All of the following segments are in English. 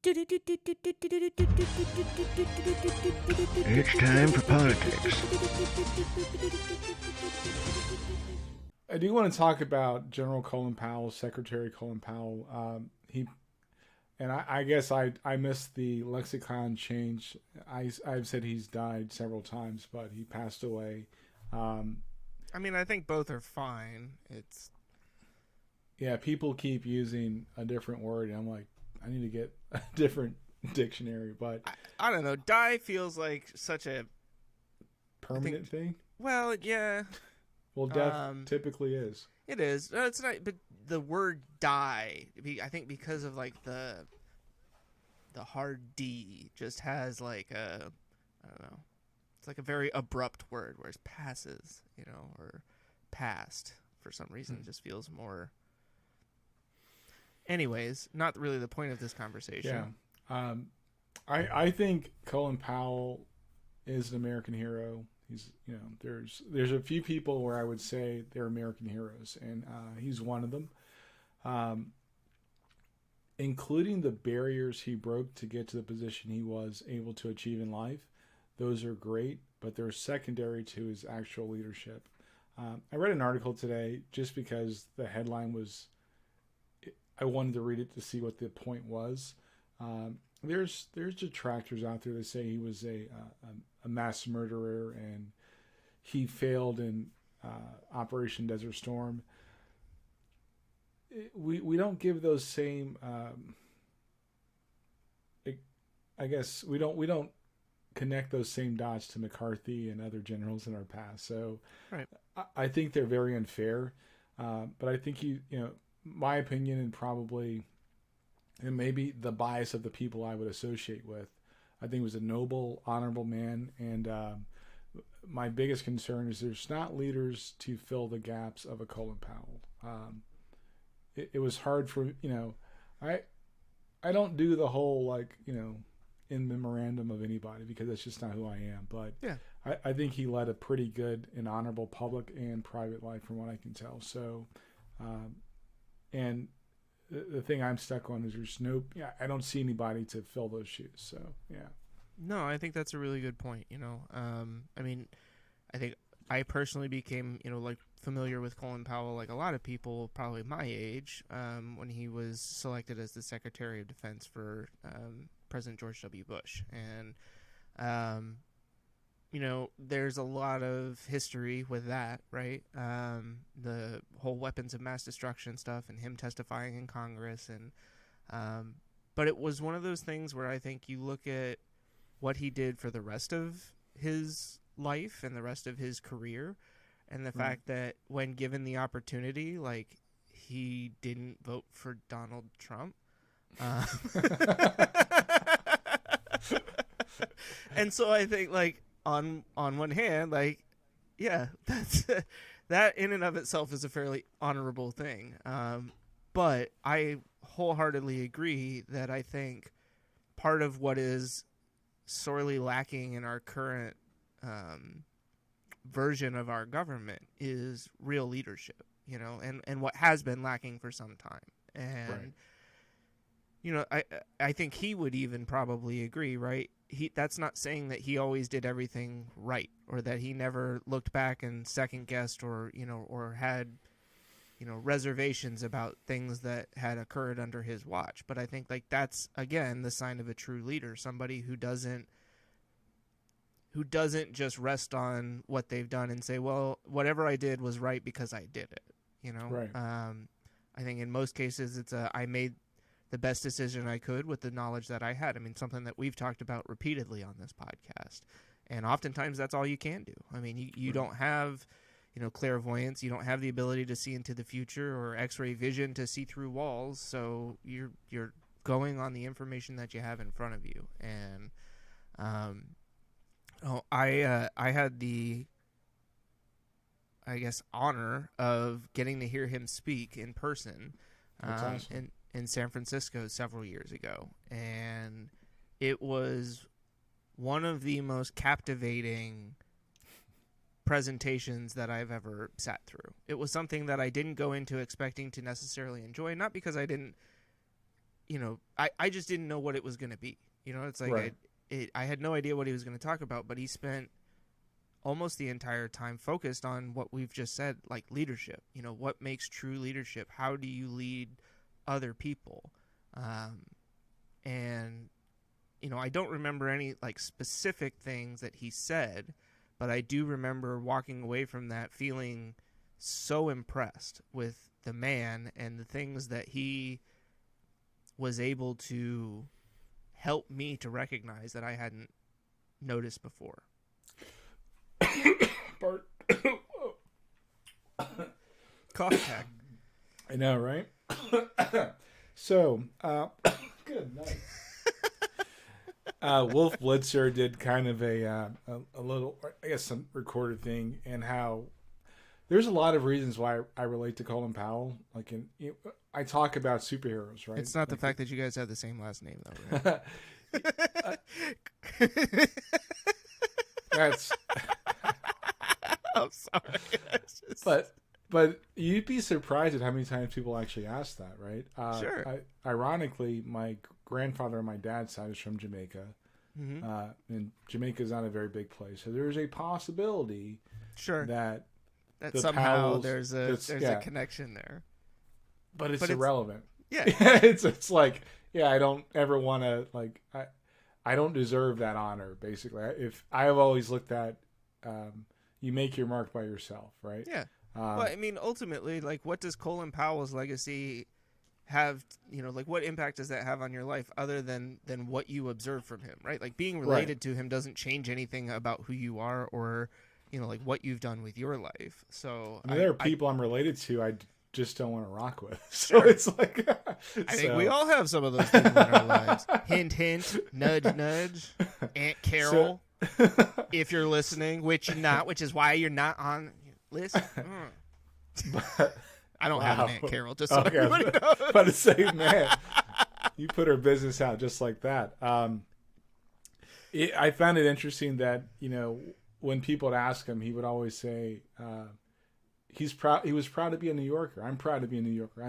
It's time for politics. I do want to talk about General Colin Powell, Secretary Colin Powell. I guess I missed the lexicon change. I've said he's died several times, but he passed away. Um, I mean, I think both are fine. It's yeah, people keep using a different word, and I'm like, I need to get a different dictionary. But I don't know. Die feels like such a permanent thing. well, yeah. Well, death typically is. It is. No, it's not. But the word die, I think, because of like the hard D, just has like a I don't know. It's like a very abrupt word, whereas passes, or past for some reason just feels more. Anyways, not really the point of this conversation. Yeah. I think Colin Powell is an American hero. He's there's a few people where I would say they're American heroes, and he's one of them. Including the barriers he broke to get to the position he was able to achieve in life. Those are great, but they're secondary to his actual leadership. I read an article today just because the headline was. I wanted to read it to see what the point was. There's detractors out there that say he was a mass murderer and he failed in Operation Desert Storm. We don't give those same. I guess we don't connect those same dots to McCarthy and other generals in our past. So right. I think they're very unfair. But I think my opinion and probably and maybe the bias of the people I would associate with, I think he was a noble, honorable man. And my biggest concern is there's not leaders to fill the gaps of a Colin Powell. It was hard for, I don't do the whole in memorandum of anybody because that's just not who I am. But yeah. I think he led a pretty good and honorable public and private life from what I can tell. So, and the thing I'm stuck on is there's I don't see anybody to fill those shoes. So, yeah. No, I think that's a really good point. I mean, I think I personally became, familiar with Colin Powell, like a lot of people probably my age, when he was selected as the Secretary of Defense for President George W. Bush. And, there's a lot of history with that, right? The whole weapons of mass destruction stuff and him testifying in Congress. But it was one of those things where I think you look at what he did for the rest of his life and the rest of his career, and the fact that when given the opportunity, like, he didn't vote for Donald Trump. And so I think, like, on one hand, like, yeah, that's that in and of itself is a fairly honorable thing. But I wholeheartedly agree that I think part of what is sorely lacking in our current version of our government is real leadership, and what has been lacking for some time. And, I think he would even probably agree, right? That's not saying that he always did everything right or that he never looked back and second guessed or had, reservations about things that had occurred under his watch. But I think, like, that's, again, the sign of a true leader, somebody who doesn't just rest on what they've done and say, well, whatever I did was right because I did it, Right. I think in most cases it's I made the best decision I could with the knowledge that I had. I mean, something that we've talked about repeatedly on this podcast. And oftentimes that's all you can do. I mean, you don't have, clairvoyance. You don't have the ability to see into the future or X-ray vision to see through walls. So you're going on the information that you have in front of you. And I had the, I guess, honor of getting to hear him speak in person. That's awesome. In San Francisco several years ago, and it was one of the most captivating presentations that I've ever sat through. It was something that I didn't go into expecting to necessarily enjoy, not because I didn't I just didn't know what it was going to be. It's like Right. I had no idea what he was going to talk about, but he spent almost the entire time focused on what we've just said, like leadership. What makes true leadership? How do you lead other people? And I don't remember any like specific things that he said, but I do remember walking away from that feeling so impressed with the man and the things that he was able to help me to recognize that I hadn't noticed before. Bart. Cough attack. I know, right? So, good night. Wolf Blitzer did kind of a little, I guess, some recorded thing, and how there's a lot of reasons why I relate to Colin Powell. Like, I talk about superheroes, right? It's not the like, fact that you guys have the same last name, though, right? That's. I'm sorry. But you'd be surprised at how many times people actually ask that, right? Sure. Ironically, my grandfather on my dad's side is from Jamaica, and Jamaica is not a very big place, so there's a possibility Sure. that That the somehow Powells, there's a connection there. but it's But it's- irrelevant. Yeah. it's like, yeah, I don't ever want to, like, I don't deserve that honor. Basically, if I have always looked at, you make your mark by yourself, right? Yeah. Well, I mean, ultimately, like, what does Colin Powell's legacy have? Like, what impact does that have on your life other than what you observe from him, right? Like, being related to him doesn't change anything about who you are or, like, what you've done with your life. So I mean, there are people I'm related to I just don't want to rock with. So it's like, I think we all have some of those people in our lives. Hint, hint, nudge, nudge. Aunt Carol, if you're listening, which you're not, which is why you're not on. Listen. But, I don't have an Aunt Carol, just so okay, everybody knows. But it's like, man, you put her business out just like that. I found it interesting that, when people would ask him, he would always say, he's proud. He was proud to be a New Yorker. I'm proud to be a New Yorker.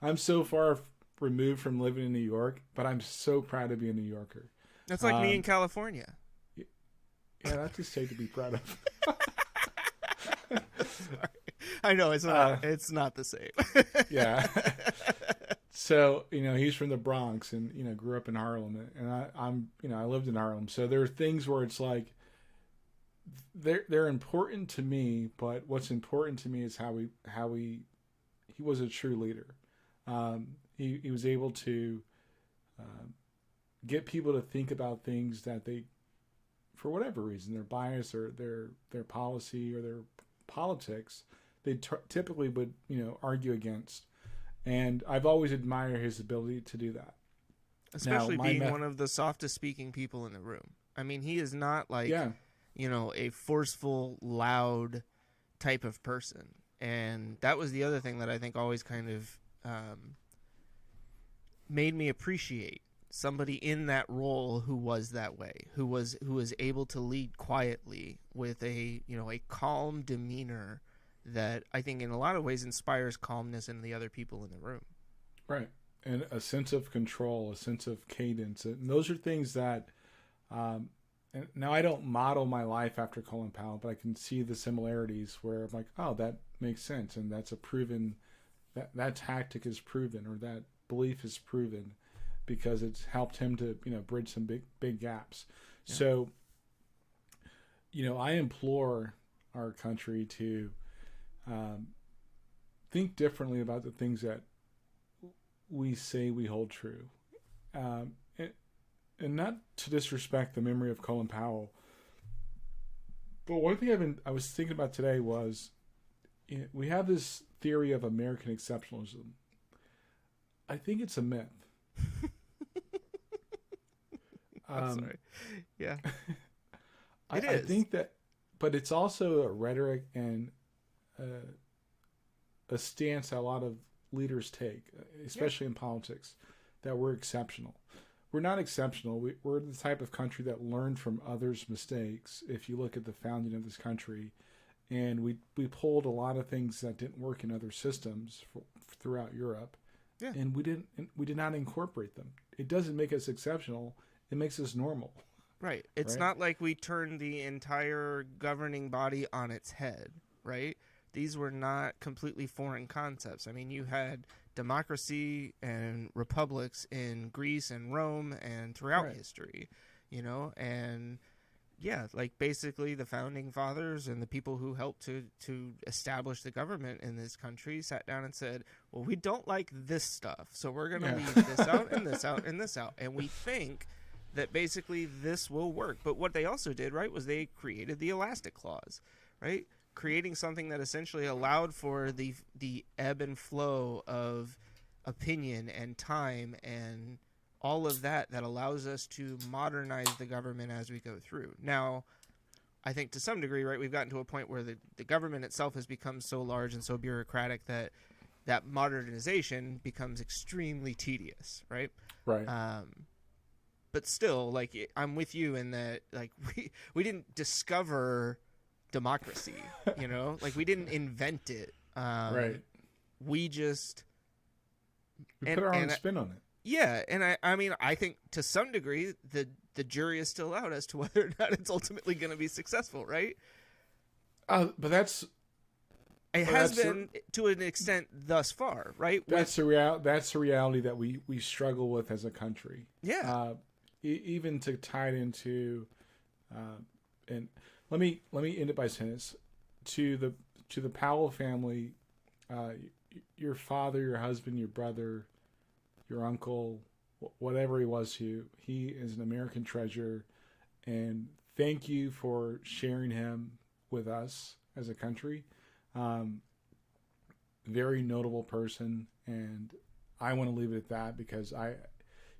I'm so far removed from living in New York, but I'm so proud to be a New Yorker. That's like me in California. Yeah, that's just take to be proud of. Sorry. I know it's not. It's not the same. Yeah. So he's from the Bronx and grew up in Harlem, and I'm I lived in Harlem. So there are things where it's like they're important to me, but what's important to me is how he was a true leader. He was able to get people to think about things that they, for whatever reason, their bias or their policy or their politics, they typically would argue against. And I've always admired his ability to do that. Especially being one of the softest speaking people in the room. I mean, he is not like a forceful, loud type of person. And that was the other thing that I think always kind of made me appreciate somebody in that role who was that way, who was able to lead quietly with a calm demeanor that I think in a lot of ways inspires calmness in the other people in the room. Right. And a sense of control, a sense of cadence. And those are things that, and now I don't model my life after Colin Powell, but I can see the similarities where I'm like, oh, that makes sense. And that's a proven, that tactic is proven, or that belief is proven, because it's helped him to, bridge some big gaps. Yeah. So, I implore our country to think differently about the things that we say we hold true. And not to disrespect the memory of Colin Powell, but one thing I was thinking about today was, we have this theory of American exceptionalism. I think it's a myth. I'm sorry. Yeah. I think that, but it's also a rhetoric and a stance that a lot of leaders take, especially in politics, that we're exceptional. We're not exceptional. We're the type of country that learned from others' mistakes. If you look at the founding of this country, and we pulled a lot of things that didn't work in other systems throughout Europe, Yeah. and we did not incorporate them. It doesn't make us exceptional. It makes us normal. Right. It's Right? not like we turned the entire governing body on its head, right? These were not completely foreign concepts. I mean, you had democracy and republics in Greece and Rome and throughout Right. history, and yeah, like basically the founding fathers and the people who helped to establish the government in this country sat down and said, well, we don't like this stuff, so we're going to Yeah. leave this out and this out and this out. And we think that basically this will work. But what they also did, right, was they created the elastic clause, right? Creating something that essentially allowed for the ebb and flow of opinion and time and all of that allows us to modernize the government as we go through. Now, I think to some degree, right, we've gotten to a point where the government itself has become so large and so bureaucratic that modernization becomes extremely tedious, right? Right. But still, like, I'm with you in that, like, we didn't discover democracy, like we didn't invent it. Right. We just We put our own spin on it. Yeah, and I mean, I think to some degree the jury is still out as to whether or not it's ultimately going to be successful, right? But that's It has been to an extent thus far, right? That's the reality that we struggle with as a country. Yeah. Even to tie it into, and let me end it by saying this to the Powell family, your father, your husband, your brother, your uncle, whatever he was to you, he is an American treasure, and thank you for sharing him with us as a country. Very notable person, and I want to leave it at that because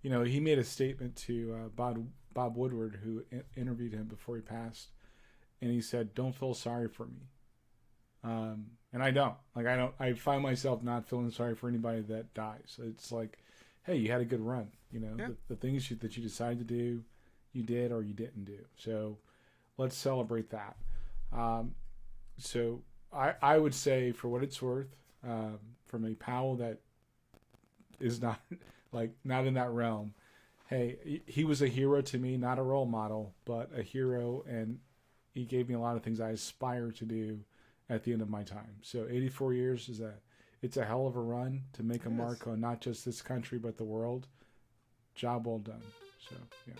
he made a statement to Bob Woodward, who interviewed him before he passed, and he said, "Don't feel sorry for me." And I don't. I find myself not feeling sorry for anybody that dies. It's like, hey, you had a good run. Yeah. The things that you decided to do, you did or you didn't do. So let's celebrate that. So I would say, for what it's worth, from a Powell that is not in that realm, hey, he was a hero to me, not a role model, but a hero, and he gave me a lot of things I aspire to do at the end of my time. So 84 years it's a hell of a run to make a mark on not just this country but the world. Job well done. So yeah.